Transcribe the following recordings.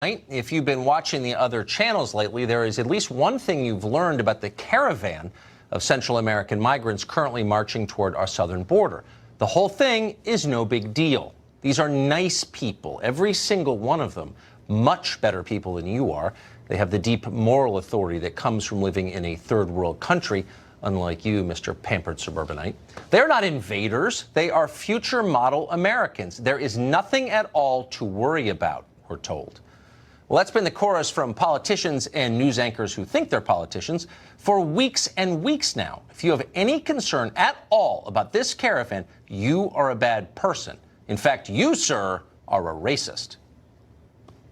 If you've been watching the other channels lately, there is at least one thing you've learned about the caravan of Central American migrants currently marching toward our southern border. The whole thing is no big deal. These are nice people, every single one of them, much better people than you are. They have the deep moral authority that comes from living in a third world country, unlike you, Mr. Pampered Suburbanite. They're not invaders. They are future model Americans. There is nothing at all to worry about, we're told. Well, that's been the chorus from politicians and news anchors who think they're politicians for weeks and weeks now. If you have any concern at all about this caravan, you are a bad person. In fact, you, sir, are a racist.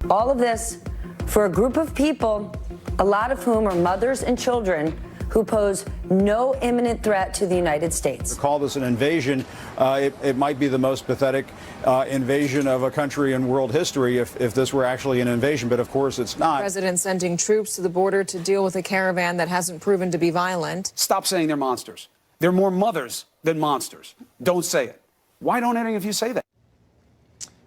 All of this for a group of people, a lot of whom are mothers and children, who pose no imminent threat to the United States. To call this an invasion, it might be the most pathetic invasion of a country in world history if this were actually an invasion, but of course it's not. The president sending troops to the border to deal with a caravan that hasn't proven to be violent. Stop saying they're monsters. They're more mothers than monsters. Don't say it. Why don't any of you say that?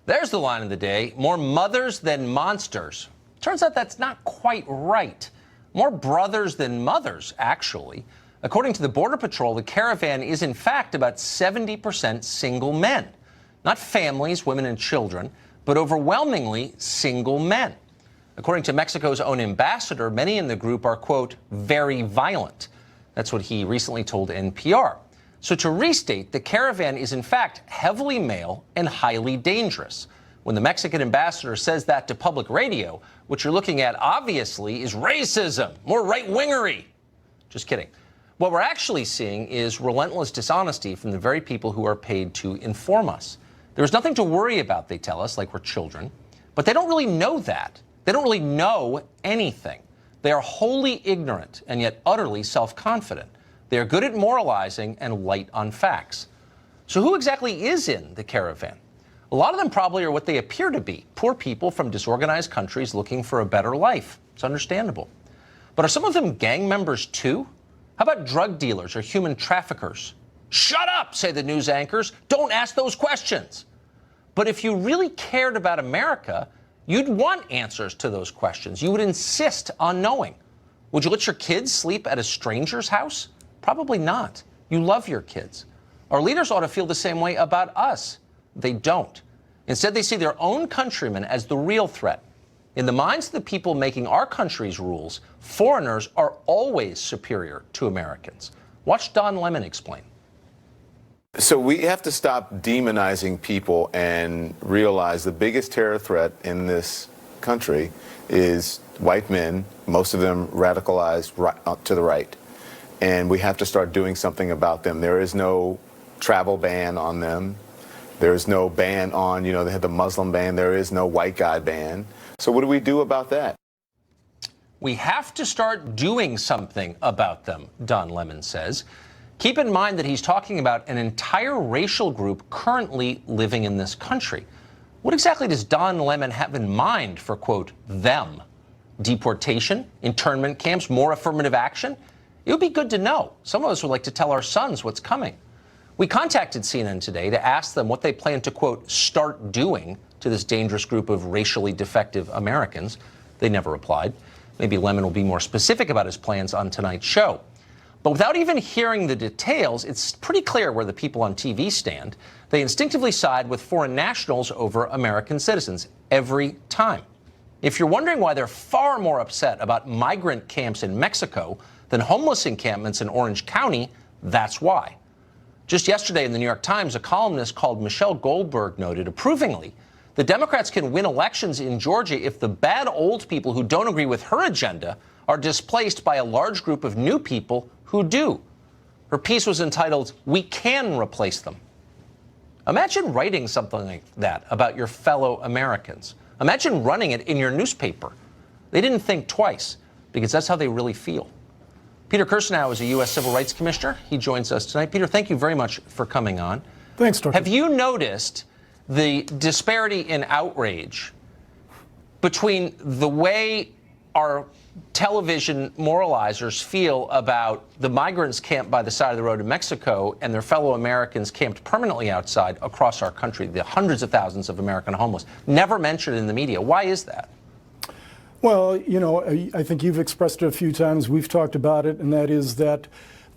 There's the line of the day, more mothers than monsters. Turns out that's not quite right. More brothers than mothers, actually. According to the Border Patrol, the caravan is in fact about 70% single men. Not families, women and children, but overwhelmingly single men. According to Mexico's own ambassador, many in the group are, quote, very violent. That's what he recently told NPR. So to restate, the caravan is in fact heavily male and highly dangerous. When the Mexican ambassador says that to public radio, what you're looking at, obviously, is racism, more right-wingery. Just kidding. What we're actually seeing is relentless dishonesty from the very people who are paid to inform us. There's nothing to worry about, they tell us, like we're children. But they don't really know that. They don't really know anything. They are wholly ignorant and yet utterly self-confident. They are good at moralizing and light on facts. So who exactly is in the caravan? A lot of them probably are what they appear to be, poor people from disorganized countries looking for a better life. It's understandable. But are some of them gang members too? How about drug dealers or human traffickers? Shut up, say the news anchors. Don't ask those questions. But if you really cared about America, you'd want answers to those questions. You would insist on knowing. Would you let your kids sleep at a stranger's house? Probably not. You love your kids. Our leaders ought to feel the same way about us. They don't. Instead, they see their own countrymen as the real threat. In the minds of the people making our country's rules, foreigners are always superior to Americans. Watch Don Lemon explain. So we have to stop demonizing people and realize the biggest terror threat in this country is white men, most of them radicalized to the right. And we have to start doing something about them. There is no travel ban on them. There's no ban on, they have the Muslim ban. There is no white guy ban. So what do we do about that? We have to start doing something about them, Don Lemon says. Keep in mind that he's talking about an entire racial group currently living in this country. What exactly does Don Lemon have in mind for, quote, them? Deportation, internment camps, more affirmative action? It would be good to know. Some of us would like to tell our sons what's coming. We contacted CNN today to ask them what they plan to, quote, start doing to this dangerous group of racially defective Americans. They never replied. Maybe Lemon will be more specific about his plans on tonight's show. But without even hearing the details, it's pretty clear where the people on TV stand. They instinctively side with foreign nationals over American citizens every time. If you're wondering why they're far more upset about migrant camps in Mexico than homeless encampments in Orange County, that's why. Just yesterday in the New York Times, a columnist called Michelle Goldberg noted approvingly the Democrats can win elections in Georgia if the bad old people who don't agree with her agenda are displaced by a large group of new people who do. Her piece was entitled, "We Can Replace Them." Imagine writing something like that about your fellow Americans. Imagine running it in your newspaper. They didn't think twice, because that's how they really feel. Peter Kirsanow is a U.S. Civil Rights Commissioner. He joins us tonight. Peter, thank you very much for coming on. Thanks, Dr. Have you noticed the disparity in outrage between the way our television moralizers feel about the migrants camped by the side of the road in Mexico and their fellow Americans camped permanently outside across our country, the hundreds of thousands of American homeless, never mentioned in the media? Why is that? Well, you know, I think you've expressed it a few times. We've talked about it, and that is that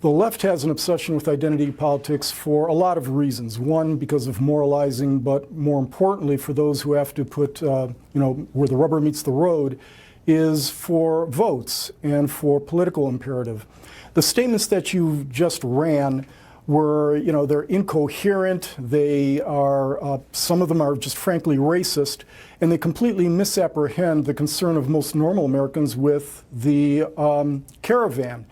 the left has an obsession with identity politics for a lot of reasons. One, because of moralizing, but more importantly, for those who have to put, you know, where the rubber meets the road, is for votes and for political imperative. The statements that you just ran were, you know, they're incoherent. They are, some of them are just frankly racist, and they completely misapprehend the concern of most normal Americans with the caravan.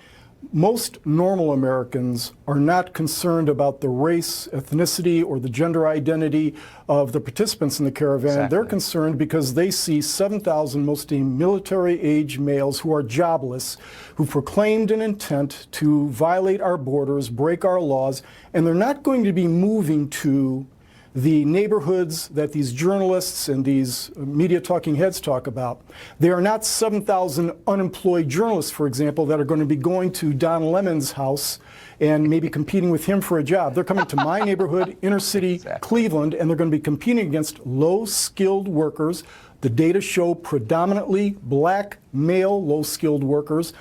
Most normal Americans are not concerned about the race, ethnicity, or the gender identity of the participants in the caravan. Exactly. They're concerned because they see 7,000 mostly military-age males who are jobless, who proclaimed an intent to violate our borders, break our laws, and they're not going to be moving to the neighborhoods that these journalists and these media talking heads talk about. There are not 7,000 unemployed journalists, for example, that are going to be going to Don Lemon's house and maybe competing with him for a job. They're coming to my neighborhood, inner city, Exactly. Cleveland, and they're going to be competing against low-skilled workers. The data show predominantly black, male, low-skilled workers.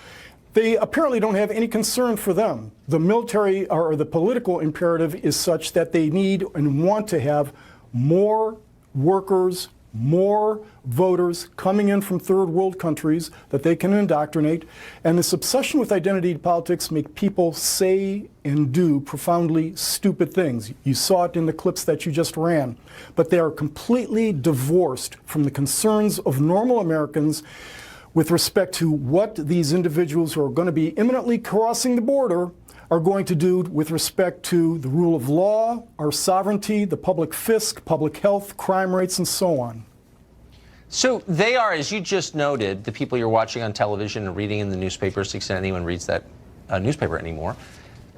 They apparently don't have any concern for them. The military or the political imperative is such that they need and want to have more workers, more voters coming in from third world countries that they can indoctrinate. And this obsession with identity politics make people say and do profoundly stupid things. You saw it in the clips that you just ran. But they are completely divorced from the concerns of normal Americans with respect to what these individuals who are going to be imminently crossing the border are going to do with respect to the rule of law, our sovereignty, the public fisc, public health, crime rates, and so on. So they are, as you just noted, the people you're watching on television and reading in the newspapers, to the extent anyone reads that newspaper anymore,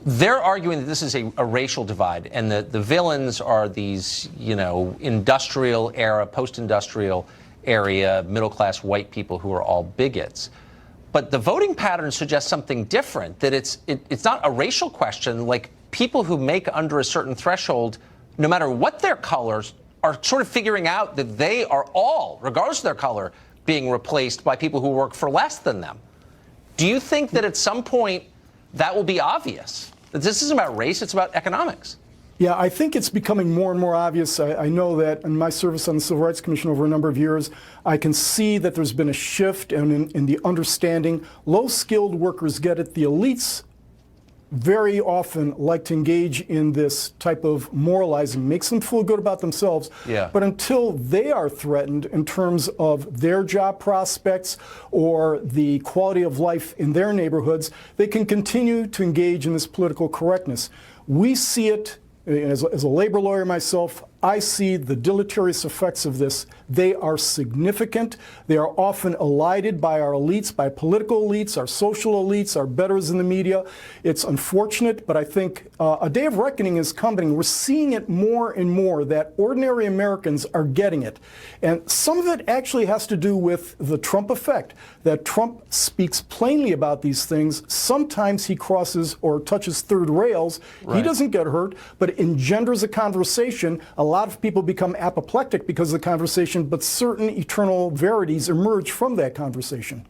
they're arguing that this is a racial divide, and that the villains are these, you know, industrial era, post-industrial area, middle-class white people who are all bigots. But the voting pattern suggests something different, that it's not a racial question. Like, people who make under a certain threshold, no matter what their colors, are sort of figuring out that they are all, regardless of their color, being replaced by people who work for less than them. Do you think that at some point that will be obvious? That this isn't about race, it's about economics? Yeah, I think it's becoming more and more obvious. I know that in my service on the Civil Rights Commission over a number of years, I can see that there's been a shift in the understanding. Low-skilled workers get it. The elites very often like to engage in this type of moralizing, makes them feel good about themselves. Yeah. But until they are threatened in terms of their job prospects or the quality of life in their neighborhoods, they can continue to engage in this political correctness. We see it. As a labor lawyer myself, I see the deleterious effects of this. They are significant. They are often elided by our elites, by political elites, our social elites, our betters in the media. It's unfortunate, but I think a day of reckoning is coming. We're seeing it more and more, that ordinary Americans are getting it. And some of it actually has to do with the Trump effect, that Trump speaks plainly about these things. Sometimes he crosses or touches third rails. Right. He doesn't get hurt, but it engenders a conversation. A lot of people become apoplectic because of the conversation, but certain eternal verities emerge from that conversation.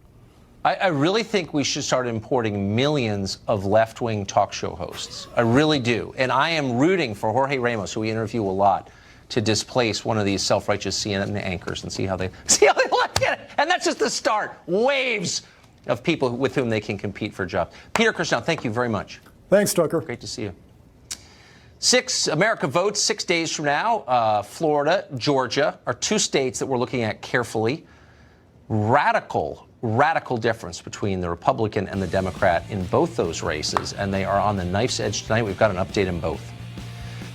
I really think we should start importing millions of left-wing talk show hosts. I really do. And I am rooting for Jorge Ramos, who we interview a lot, to displace one of these self-righteous CNN anchors and see how they like it. And that's just the start. Waves of people with whom they can compete for jobs. Peter Christow, thank you very much. Thanks, Tucker. Great to see you. America votes 6 days from now. Florida, Georgia are two states that we're looking at carefully. Radical difference between the Republican and the Democrat in both those races, and they are on the knife's edge tonight. We've got an update in both.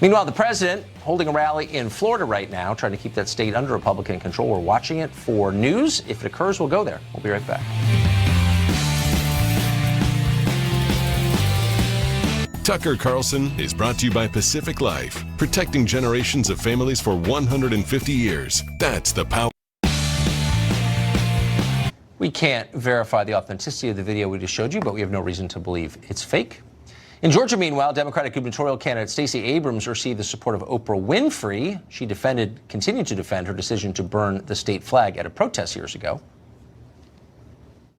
Meanwhile, the president holding a rally in Florida right now, trying to keep that state under Republican control. We're watching it for news. If it occurs, we'll go there. We'll be right back. Tucker Carlson is brought to you by Pacific Life, protecting generations of families for 150 years. That's the power. We can't verify the authenticity of the video we just showed you, but we have no reason to believe it's fake. In Georgia, meanwhile, Democratic gubernatorial candidate Stacey Abrams received the support of Oprah Winfrey. She continued to defend her decision to burn the state flag at a protest years ago.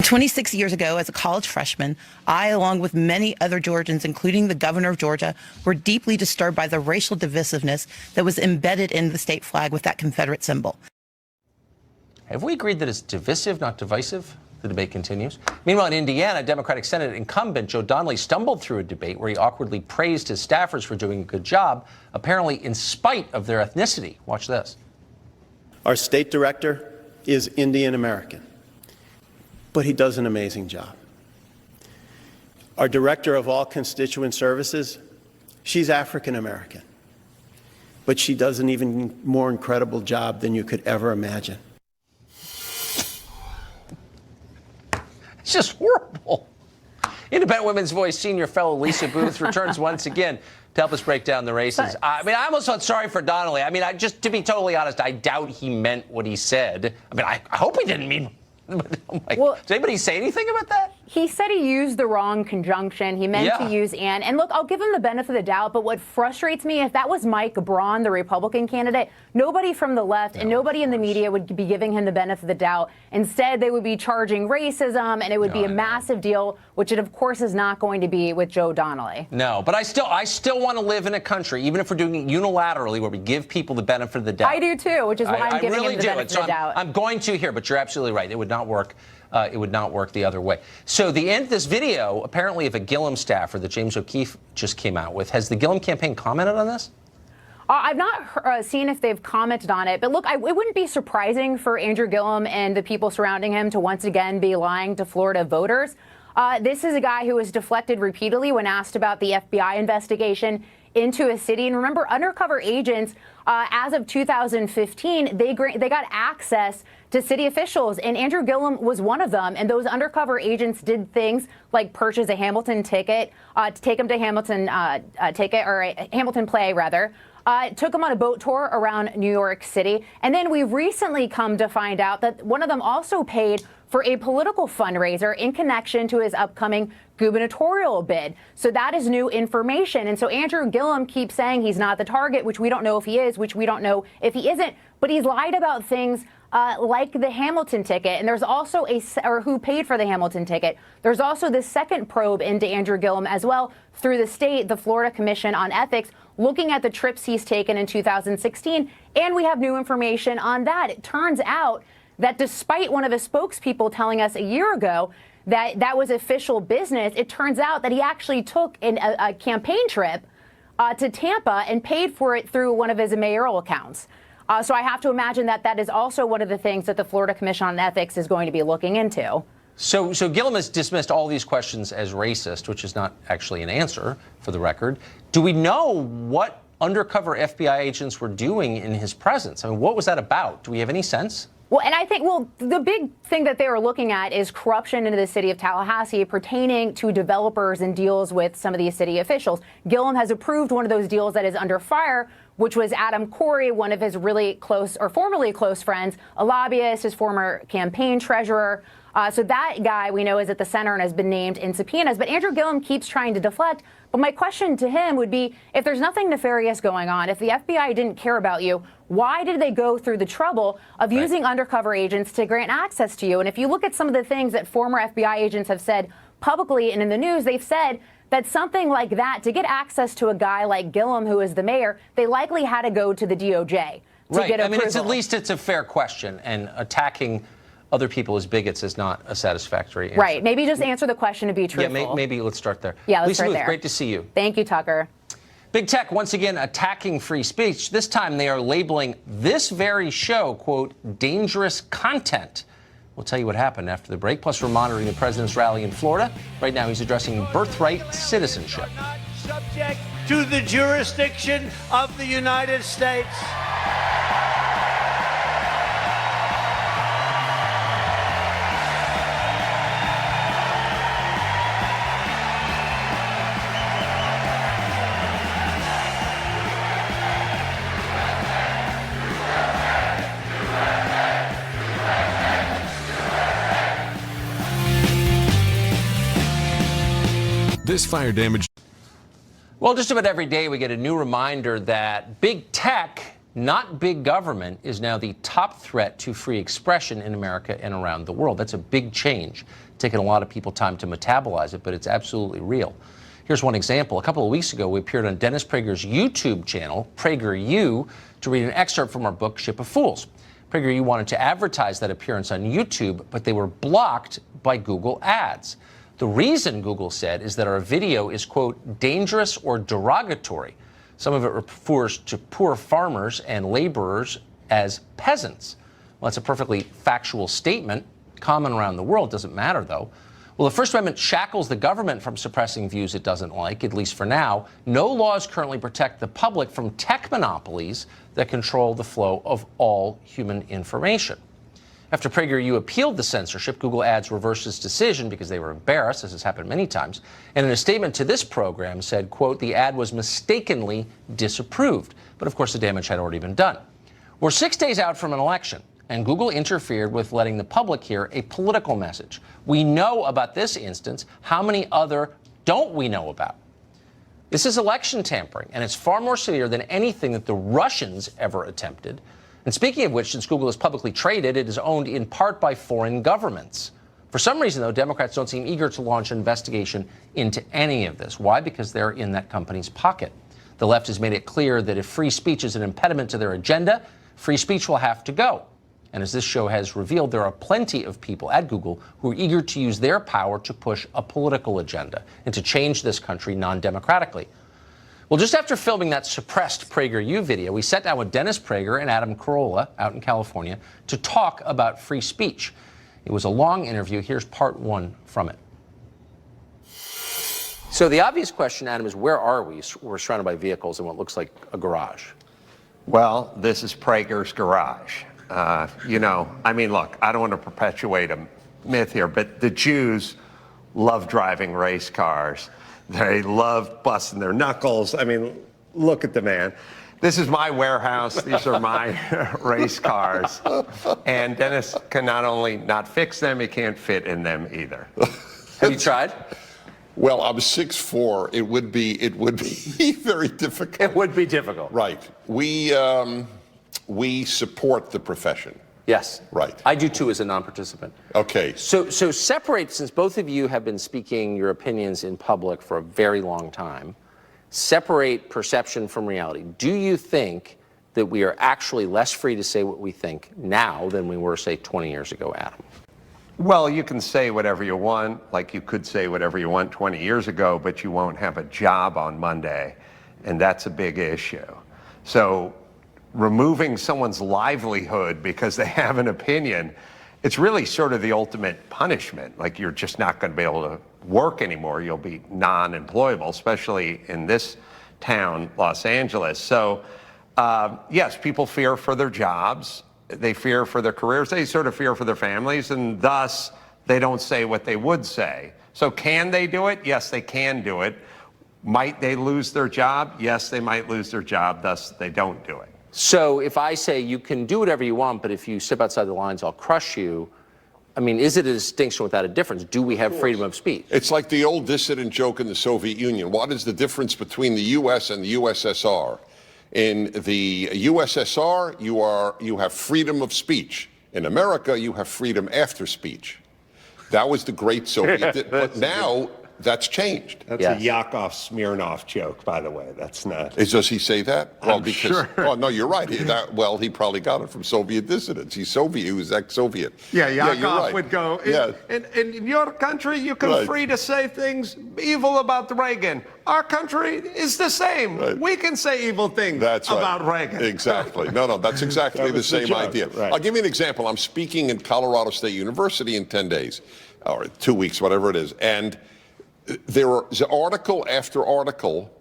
26 years ago, as a college freshman, I, along with many other Georgians, including the governor of Georgia, were deeply disturbed by the racial divisiveness that was embedded in the state flag with that Confederate symbol. Have we agreed that it's divisive, not divisive? The debate continues. Meanwhile, in Indiana, Democratic Senate incumbent Joe Donnelly stumbled through a debate where he awkwardly praised his staffers for doing a good job, apparently in spite of their ethnicity. Watch this. Our state director is Indian American, but he does an amazing job. Our director of all constituent services, she's African American, but she does an even more incredible job than you could ever imagine. It's just horrible. Independent Women's Voice senior fellow Lisa Booth returns once again to help us break down the races. I mean, I almost felt sorry for Donnelly. I mean, just to be totally honest, I doubt he meant what he said. I mean, I hope he didn't mean. Well, did anybody say anything about that? He said he used the wrong conjunction. He meant to use and. And look, I'll give him the benefit of the doubt, but what frustrates me, if that was Mike Braun, the Republican candidate, nobody from the left and nobody in the media would be giving him the benefit of the doubt. Instead, they would be charging racism, and it would be a massive deal, which it, of course, is not going to be with Joe Donnelly. No, but I still want to live in a country, even if we're doing it unilaterally, where we give people the benefit of the doubt. I do, too, which is why I'm giving him the benefit of the doubt. I'm going to here, but you're absolutely right. It would not work. It would not work the other way. So the end of this video, apparently of a Gillum staffer that James O'Keefe just came out with. Has the Gillum campaign commented on this? I've not seen if they've commented on it. But look, it wouldn't be surprising for Andrew Gillum and the people surrounding him to once again be lying to Florida voters. This is a guy who was deflected repeatedly when asked about the FBI investigation into a city. And remember, undercover agents, as of 2015, they got access to city officials, and Andrew Gillum was one of them. And those undercover agents did things like purchase a Hamilton ticket to take him to Hamilton Hamilton play, rather. Took him on a boat tour around New York City. And then we recently come to find out that one of them also paid for a political fundraiser in connection to his upcoming gubernatorial bid. So that is new information. And so Andrew Gillum keeps saying he's not the target, which we don't know if he is, which we don't know if he isn't. But he's lied about things like the Hamilton ticket. And there's also or who paid for the Hamilton ticket. There's also the second probe into Andrew Gillum as well through the Florida Commission on Ethics, looking at the trips he's taken in 2016. And we have new information on that. It turns out that despite one of his spokespeople telling us a year ago that that was official business, it turns out that he actually took a campaign trip to Tampa and paid for it through one of his mayoral accounts. So I have to imagine that that is also one of the things that the Florida Commission on Ethics is going to be looking into. So Gillum has dismissed all these questions as racist, which is not actually an answer, for the record. Do we know what undercover FBI agents were doing in his presence? I mean, what was that about? Do we have any sense? Well, and I think, the big thing that they were looking at is corruption into the city of Tallahassee pertaining to developers and deals with some of these city officials. Gillum has approved one of those deals that is under fire, which was Adam Corey, one of his really close or formerly close friends, a lobbyist, his former campaign treasurer. So that guy we know is at the center and has been named in subpoenas. But Andrew Gillum keeps trying to deflect. But my question to him would be, if there's nothing nefarious going on, if the FBI didn't care about you, why did they go through the trouble of using undercover agents to grant access to you? And if you look at some of the things that former FBI agents have said publicly and in the news, they've said that something like that, to get access to a guy like Gillum, who is the mayor, they likely had to go to the DOJ to get approval. I mean, at least it's a fair question, and attacking other people as bigots is not a satisfactory answer. Right. Maybe just answer the question to be truthful. Yeah, maybe let's start there. Yeah, let's Lisa start Booth, there. great to see you. Thank you, Tucker. Big Tech once again attacking free speech. This time they are labeling this very show, quote, dangerous content. We'll tell you what happened after the break. Plus, we're monitoring the president's rally in Florida. Right now, he's addressing birthright citizenship. Not subject to the jurisdiction of the United States. This fire damage. Well, just about every day we get a new reminder that big tech not big government is now the top threat to free expression in America and around the world. That's a big change. Taken a lot of people time to metabolize it, but it's absolutely real. Here's one example. A couple of weeks ago, we appeared on Dennis Prager's YouTube channel, PragerU, to read an excerpt from our book, Ship of Fools. PragerU wanted to advertise that appearance on YouTube, but they were blocked by Google Ads. The reason, Google said, is that our video is, quote, dangerous or derogatory. Some of it refers to poor farmers and laborers as peasants. Well, that's a perfectly factual statement, common around the world, doesn't matter, though. Well, the First Amendment shackles the government from suppressing views it doesn't like, at least for now. No laws currently protect the public from tech monopolies that control the flow of all human information. After PragerU appealed the censorship, Google Ads reversed its decision because they were embarrassed, as has happened many times, and in a statement to this program said, quote, the ad was mistakenly disapproved. But of course, the damage had already been done. We're 6 days out from an election, and Google interfered with letting the public hear a political message. We know about this instance. How many other don't we know about? This is election tampering, and it's far more severe than anything that the Russians ever attempted. And speaking of which, since Google is publicly traded, it is owned in part by foreign governments. For some reason, though, Democrats don't seem eager to launch an investigation into any of this. Why? Because they're in that company's pocket. The left has made it clear that if free speech is an impediment to their agenda, free speech will have to go. And as this show has revealed, there are plenty of people at Google who are eager to use their power to push a political agenda and to change this country non-democratically. Well, just after filming that suppressed PragerU video, we sat down with Dennis Prager and Adam Carolla out in California to talk about free speech. It was a long interview. Here's part one from it. So the obvious question, Adam, is where are we? We're surrounded by vehicles in what looks like a garage. Well, this is Prager's garage. I mean, look, I don't want to perpetuate a myth here, but the Jews love driving race cars. They love busting their knuckles. I mean, look at the man. This is my warehouse. These are my race cars. And Dennis can not only not fix them, he can't fit in them either. Have you tried? Well, I'm 6'4". It would be very difficult. It would be difficult. Right. We support the profession. Yes. Right. I do too as a non-participant. Okay. So separate, since both of you have been speaking your opinions in public for a very long time, separate perception from reality. Do you think that we are actually less free to say what we think now than we were, say, 20 years ago, Adam? Well, you can say whatever you want, like you could say whatever you want 20 years ago, but you won't have a job on Monday, and that's a big issue. So removing someone's livelihood because they have an opinion, it's really sort of the ultimate punishment. Like, you're just not going to be able to work anymore. You'll be non-employable, especially in this town, Los Angeles. So, yes, people fear for their jobs. They fear for their careers. They sort of fear for their families, and thus they don't say what they would say. So can they do it? Yes, they can do it. Might they lose their job? Yes, they might lose their job, thus they don't do it. So if I say you can do whatever you want, but if you step outside the lines, I'll crush you, I mean, is it a distinction without a difference? Do we have freedom of speech? It's like the old dissident joke in the Soviet Union. What is the difference between the U.S. and the USSR? In the USSR, you have freedom of speech. In America, you have freedom after speech. That was the great Soviet. But now that's changed. That's a Yakov Smirnoff joke, by the way. That's not. Does he say that? Well, I'm because sure. Oh no, you're right. He probably got it from Soviet dissidents. He's Soviet. He was ex-Soviet. Yeah, Yakov you're right. would go. Yeah. In your country, you can free to say things evil about Reagan. Our country is the same. Right. We can say evil things about Reagan. Exactly. No, that's exactly the same idea. Right. I'll give you an example. I'm speaking at Colorado State University in 10 days, or 2 weeks, whatever it is, and there is article after article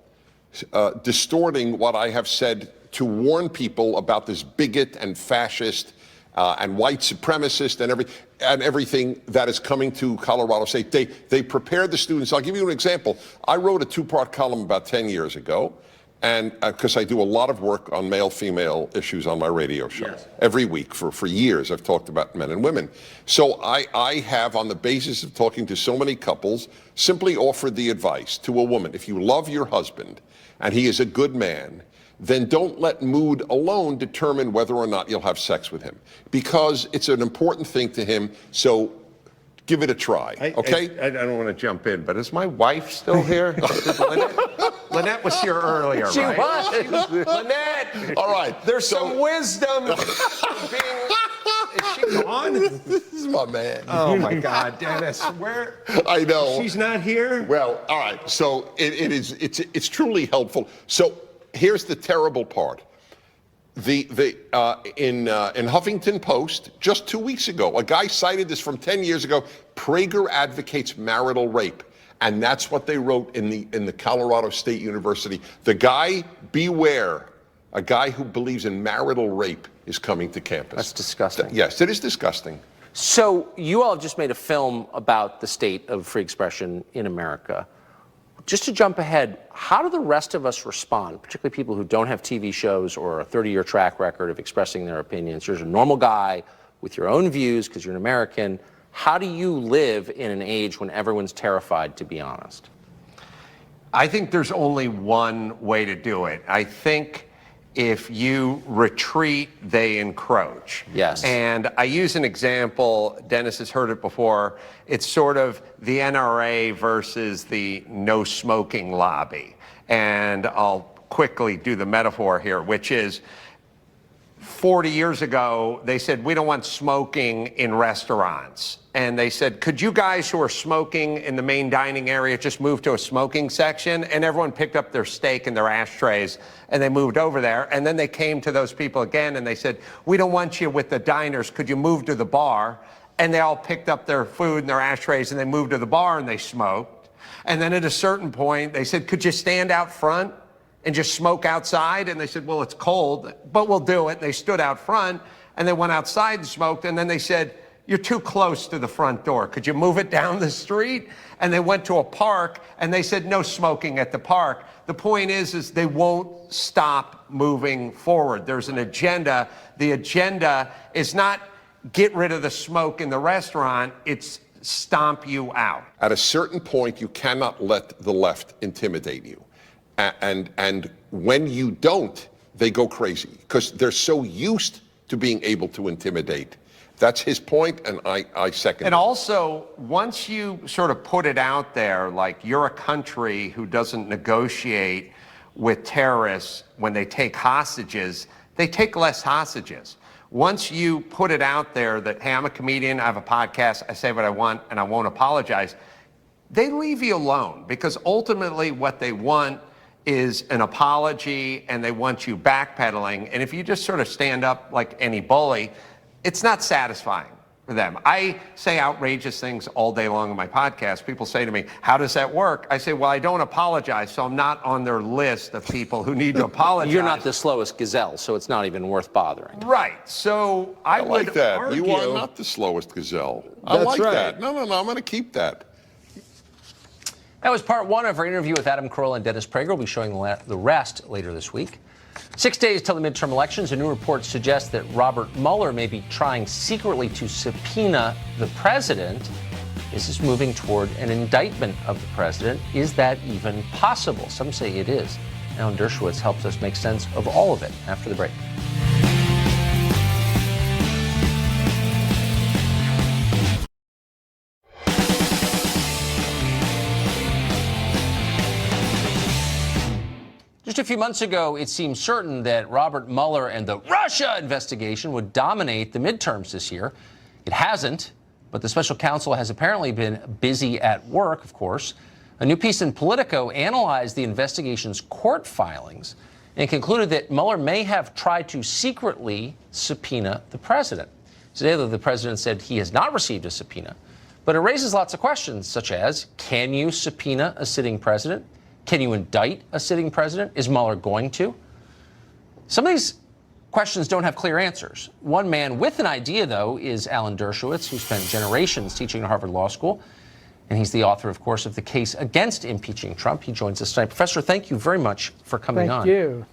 distorting what I have said to warn people about this bigot and fascist and white supremacist and everything that is coming to Colorado State. They prepared the students. I'll give you an example. I wrote a 2-part column about 10 years ago, and because I do a lot of work on male-female issues on my radio show. Yes. Every week for years I've talked about men and women. So I have, on the basis of talking to so many couples, simply offered the advice to a woman: if you love your husband and he is a good man, then don't let mood alone determine whether or not you'll have sex with him, because it's an important thing to him. So give it a try, okay? I don't want to jump in, but is my wife still here? Lynette was here earlier, She right? was. Lynette! All right. There's some wisdom being... Is she gone? This is my man. Oh, my God, Dennis. Where? I know. She's not here? Well, all right. So it's truly helpful. So here's the terrible part. In Huffington Post, just 2 weeks ago, a guy cited this from 10 years ago. Prager advocates marital rape. And that's what they wrote in the Colorado State University. The guy, beware, a guy who believes in marital rape is coming to campus. That's disgusting. Yes, it is disgusting. So you all have just made a film about the state of free expression in America. Just to jump ahead, how do the rest of us respond, particularly people who don't have TV shows or a 30-year track record of expressing their opinions? You're a normal guy with your own views because you're an American. How do you live in an age when everyone's terrified to be honest? I think there's only one way to do it. I think if you retreat, they encroach. Yes. And I use an example, Dennis has heard it before. It's sort of the NRA versus the no smoking lobby. And I'll quickly do the metaphor here, which is 40 years ago, they said, we don't want smoking in restaurants. And they said, could you guys who are smoking in the main dining area just move to a smoking section? And everyone picked up their steak and their ashtrays and they moved over there. And then they came to those people again and they said, we don't want you with the diners. Could you move to the bar? And they all picked up their food and their ashtrays and they moved to the bar and they smoked. And then at a certain point, they said, could you stand out front and just smoke outside? And they said, well, it's cold, but we'll do it. And they stood out front and they went outside and smoked. And then they said, you're too close to the front door. Could you move it down the street? And they went to a park and they said, no smoking at the park. The point is they won't stop moving forward. There's an agenda. The agenda is not get rid of the smoke in the restaurant. It's stomp you out. At a certain point, you cannot let the left intimidate you. And when you don't, they go crazy because they're so used to being able to intimidate. That's his point, and I second it. And also, once you sort of put it out there, like you're a country who doesn't negotiate with terrorists when they take hostages, they take less hostages. Once you put it out there that, hey, I'm a comedian, I have a podcast, I say what I want, and I won't apologize, they leave you alone because ultimately what they want is an apology and they want you backpedaling. And if you just sort of stand up like any bully, it's not satisfying for them. I say outrageous things all day long on my podcast. People say to me, how does that work? I say, well, I don't apologize, so I'm not on their list of people who need to apologize. You're not the slowest gazelle, so it's not even worth bothering. Right. So I like would that. argue, You are not the slowest gazelle. I That's like right. that. No, I'm going to keep that. That was part one of our interview with Adam Carolla and Dennis Prager. We'll be showing the rest later this week. 6 days till the midterm elections, a new report suggests that Robert Mueller may be trying secretly to subpoena the president. Is this moving toward an indictment of the president? Is that even possible? Some say it is. Alan Dershowitz helps us make sense of all of it after the break. Just a few months ago, it seemed certain that Robert Mueller and the Russia investigation would dominate the midterms this year. It hasn't, but the special counsel has apparently been busy at work, of course. A new piece in Politico analyzed the investigation's court filings and concluded that Mueller may have tried to secretly subpoena the president. Today, though, the president said he has not received a subpoena, but it raises lots of questions, such as, can you subpoena a sitting president? Can you indict a sitting president? Is Mueller going to? Some of these questions don't have clear answers. One man with an idea, though, is Alan Dershowitz, who spent generations teaching at Harvard Law School. And he's the author, of course, of the case against impeaching Trump. He joins us tonight. Professor, thank you very much for coming on. Thank you.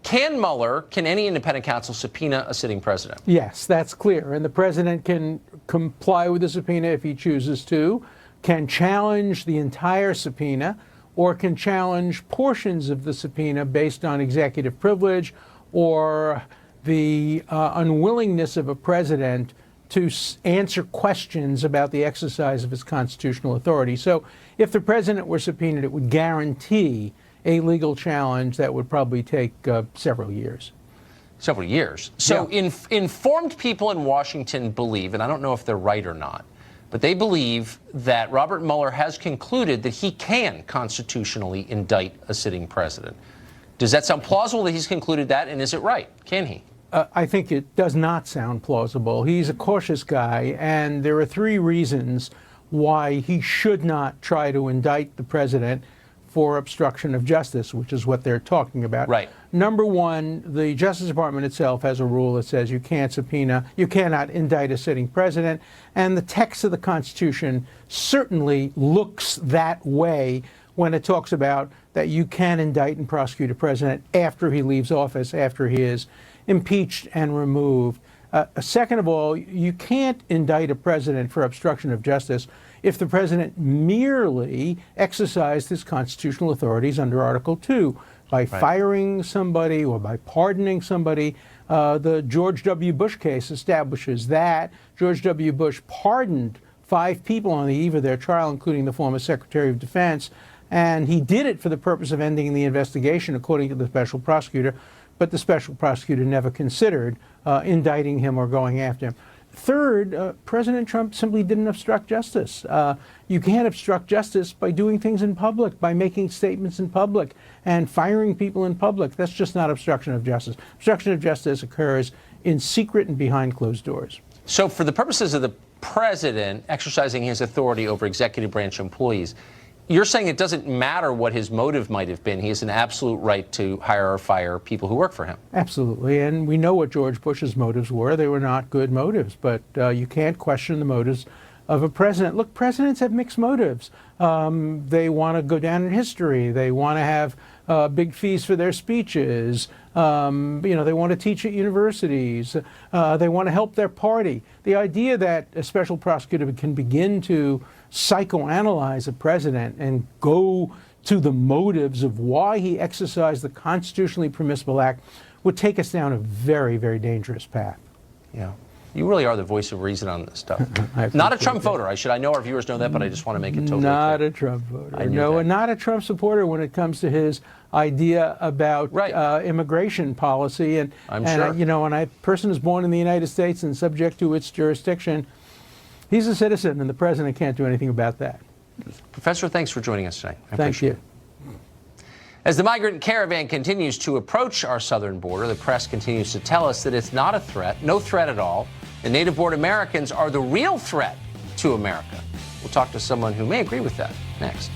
Can any independent counsel subpoena a sitting president? Yes, that's clear. And the president can comply with the subpoena if he chooses to, can challenge the entire subpoena, or can challenge portions of the subpoena based on executive privilege or the unwillingness of a president to answer questions about the exercise of his constitutional authority. So if the president were subpoenaed, it would guarantee a legal challenge that would probably take several years. Several years. So informed people in Washington believe, and I don't know if they're right or not, but they believe that Robert Mueller has concluded that he can constitutionally indict a sitting president. Does that sound plausible that he's concluded that, and is it right? Can he? I think it does not sound plausible. He's a cautious guy, and there are 3 reasons why he should not try to indict the president for obstruction of justice, which is what they're talking about. Right. Number 1, the Justice Department itself has a rule that says you cannot indict a sitting president, and the text of the Constitution certainly looks that way when it talks about that you can indict and prosecute a president after he leaves office, after he is impeached and removed. Second of all, you can't indict a president for obstruction of justice if the president merely exercised his constitutional authorities under Article 2 by firing somebody or by pardoning somebody. The George W. Bush case establishes that. George W. Bush pardoned 5 people on the eve of their trial, including the former Secretary of Defense, and he did it for the purpose of ending the investigation, according to the special prosecutor, but the special prosecutor never considered indicting him or going after him. Third, President Trump simply didn't obstruct justice. You can't obstruct justice by doing things in public, by making statements in public and firing people in public. That's just not obstruction of justice. Obstruction of justice occurs in secret and behind closed doors. So for the purposes of the president exercising his authority over executive branch employees, you're saying it doesn't matter what his motive might have been. He has an absolute right to hire or fire people who work for him. Absolutely. And we know what George Bush's motives were. They were not good motives, but you can't question the motives of a president. Look, presidents have mixed motives. They want to go down in history. They want to have big fees for their speeches. They want to teach at universities. They want to help their party. The idea that a special prosecutor can begin to psychoanalyze a president and go to the motives of why he exercised the constitutionally permissible act would take us down a very, very dangerous path. Yeah. You really are the voice of reason on this stuff. Not a Trump voter. I know our viewers know that, but I just want to make it totally not clear. A Trump voter. No, and not a Trump supporter when it comes to his idea about immigration policy. And I'm sure. When a person is born in the United States and subject to its jurisdiction, he's a citizen, and the president can't do anything about that. Professor, thanks for joining us tonight. Thank you. As the migrant caravan continues to approach our southern border, the press continues to tell us that it's not a threat, no threat at all, and native-born Americans are the real threat to America. We'll talk to someone who may agree with that next.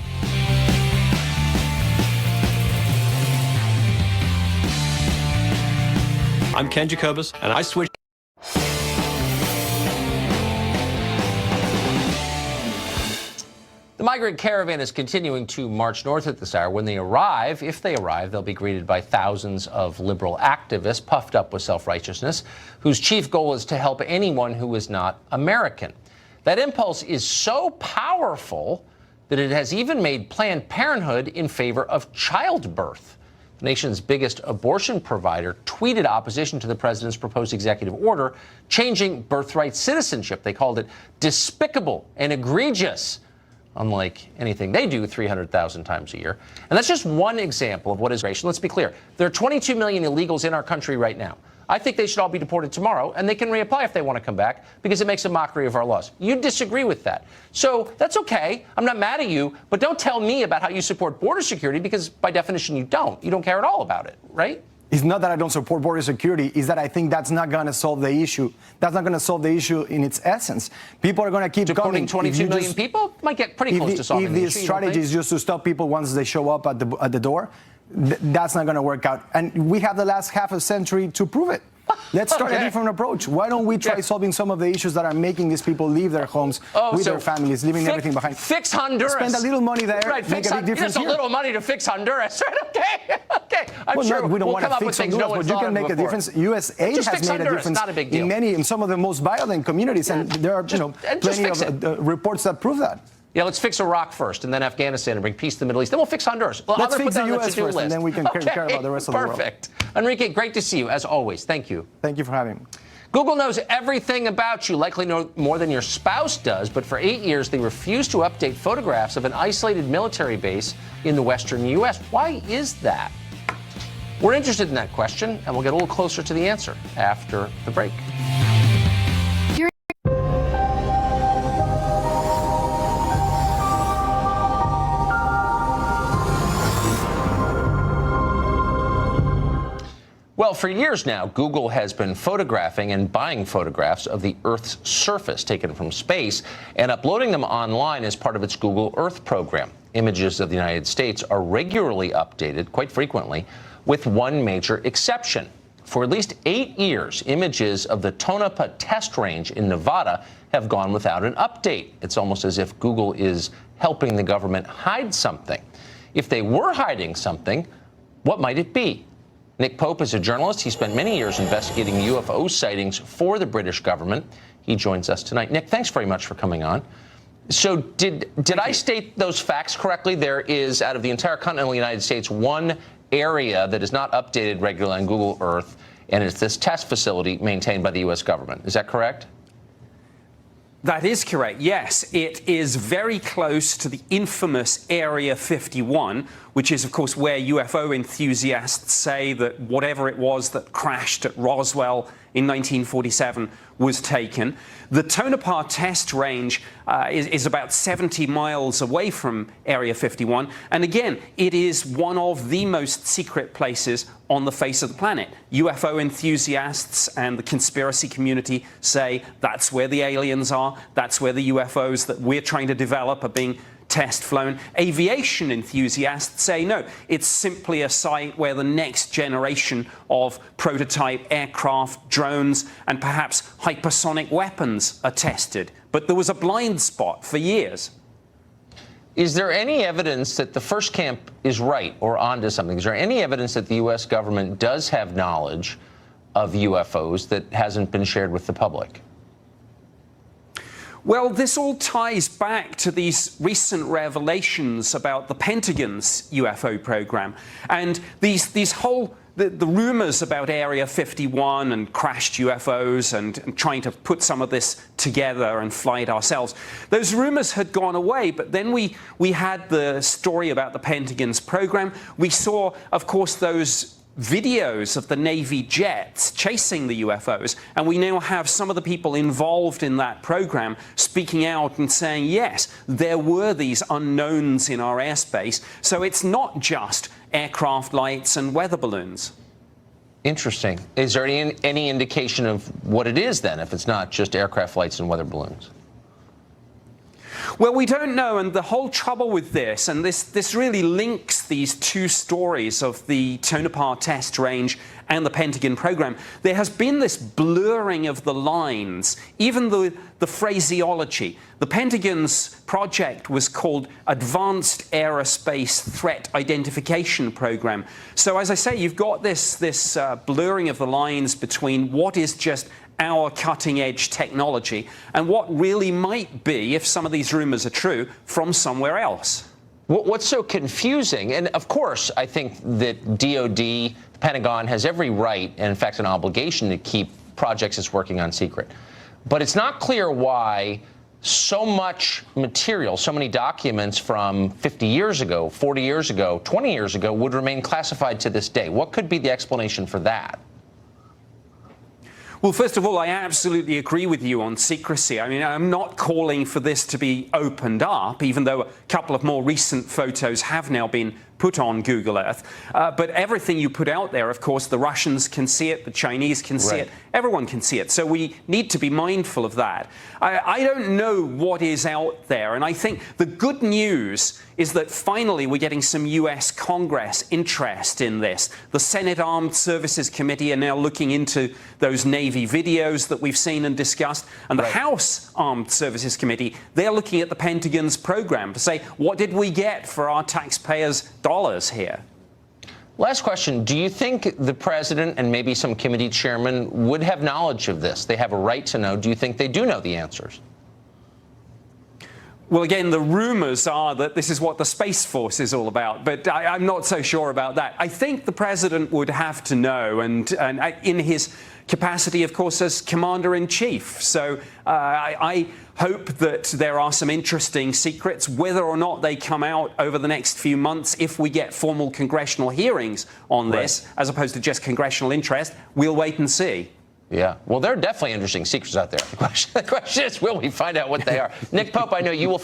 I'm Ken Jacobus, and I switched. The migrant caravan is continuing to march north at this hour. When they arrive, if they arrive, they'll be greeted by thousands of liberal activists puffed up with self-righteousness, whose chief goal is to help anyone who is not American. That impulse is so powerful that it has even made Planned Parenthood in favor of childbirth. The nation's biggest abortion provider tweeted opposition to the president's proposed executive order changing birthright citizenship. They called it despicable and egregious, unlike anything they do 300,000 times a year. And that's just one example of what is immigration. Let's be clear. There are 22 million illegals in our country right now. I think they should all be deported tomorrow, and they can reapply if they want to come back because it makes a mockery of our laws. You disagree with that. So that's okay. I'm not mad at you, but don't tell me about how you support border security because by definition you don't. You don't care at all about it, right? It's not that I don't support border security. It's that I think that's not going to solve the issue. That's not going to solve the issue in its essence. People are going to keep deporting coming. 22 million people might get pretty close to solving the issue. If the strategy is just to stop people once they show up at the door, that's not going to work out. And we have the last half a century to prove it. Let's start a different approach. Why don't we try solving some of the issues that are making these people leave their homes with their families, leaving everything behind? Fix Honduras. Spend a little money there. Right, make a big difference just a little money to fix Honduras. Right? Okay. Okay. I'm well, sure no, we don't we'll want come to up with fix things Honduras, no one's but you thought can of make a before. difference. U.S.A. Just has fix made a Honduras. difference Not a big deal. in some of the most violent communities, and there are plenty of reports that prove that. Yeah, let's fix Iraq first, and then Afghanistan, and bring peace to the Middle East. Then we'll fix Honduras. Let's fix the U.S. first, and then we can care about the rest of the world. Perfect. Enrique, great to see you, as always. Thank you. Thank you for having me. Google knows everything about you, likely know more than your spouse does, but for 8 years they refused to update photographs of an isolated military base in the western U.S. Why is that? We're interested in that question, and we'll get a little closer to the answer after the break. Well, for years now, Google has been photographing and buying photographs of the Earth's surface taken from space and uploading them online as part of its Google Earth program. Images of the United States are regularly updated, quite frequently, with one major exception. For at least 8 years, images of the Tonopah test range in Nevada have gone without an update. It's almost as if Google is helping the government hide something. If they were hiding something, what might it be? Nick Pope is a journalist. He spent many years investigating UFO sightings for the British government. He joins us tonight. Nick, thanks very much for coming on. So did I state those facts correctly? There is, out of the entire continental United States, one area that is not updated regularly on Google Earth, and it's this test facility maintained by the U.S. government. Is that correct? That is correct, yes. It is very close to the infamous Area 51, which is, of course, where UFO enthusiasts say that whatever it was that crashed at Roswell in 1947 was taken. The Tonopah test range is about 70 miles away from Area 51. And again, it is one of the most secret places on the face of the planet. UFO enthusiasts and the conspiracy community say that's where the aliens are. That's where the UFOs that we're trying to develop are being test flown. Aviation enthusiasts say no, it's simply a site where the next generation of prototype aircraft, drones, and perhaps hypersonic weapons are tested. But there was a blind spot for years. Is there any evidence that the first camp is right or onto something? Is there any evidence that the U.S. government does have knowledge of UFOs that hasn't been shared with the public? Well, this all ties back to these recent revelations about the Pentagon's UFO program. And these whole the rumors about Area 51 and crashed UFOs and trying to put some of this together and fly it ourselves, those rumors had gone away. But then we had the story about the Pentagon's program. We saw, of course, those videos of the Navy jets chasing the UFOs, and we now have some of the people involved in that program speaking out and saying, yes, there were these unknowns in our airspace, so it's not just aircraft lights and weather balloons. Interesting. Is there any indication of what it is then, if it's not just aircraft lights and weather balloons? Well, we don't know, and the whole trouble with this, and this really links these two stories of the Tonopah test range and the Pentagon program. There has been this blurring of the lines, even the phraseology. The Pentagon's project was called Advanced Aerospace Threat Identification Program. So as I say, you've got this blurring of the lines between what is just our cutting-edge technology and what really might be, if some of these rumors are true, from somewhere else. What's so confusing, and of course I think that DOD, the Pentagon, has every right and in fact an obligation to keep projects it's working on secret, but it's not clear why so much material, so many documents from 50 years ago, 40 years ago, 20 years ago would remain classified to this day. What could be the explanation for that? Well, first of all, I absolutely agree with you on secrecy. I mean, I'm not calling for this to be opened up, even though a couple of more recent photos have now been put on Google Earth. But everything you put out there, of course, the Russians can see it, the Chinese can see it, everyone can see it. So we need to be mindful of that. I don't know what is out there, and I think the good news is that finally we're getting some US Congress interest in this. The Senate Armed Services Committee are now looking into those Navy videos that we've seen and discussed, and the House Armed Services Committee, they're looking at the Pentagon's program to say, what did we get for our taxpayers' dollars here? Last question. Do you think the president and maybe some committee chairman would have knowledge of this? They have a right to know. Do you think they do know the answers? Well, again, the rumors are that this is what the Space Force is all about, but I'm not so sure about that. I think the president would have to know, and in his capacity, of course, as commander-in-chief. So I hope that there are some interesting secrets. Whether or not they come out over the next few months, if we get formal congressional hearings on this, as opposed to just congressional interest, we'll wait and see. Yeah, well, there are definitely interesting secrets out there. The question is, will we find out what they are? Nick Pope, I know you will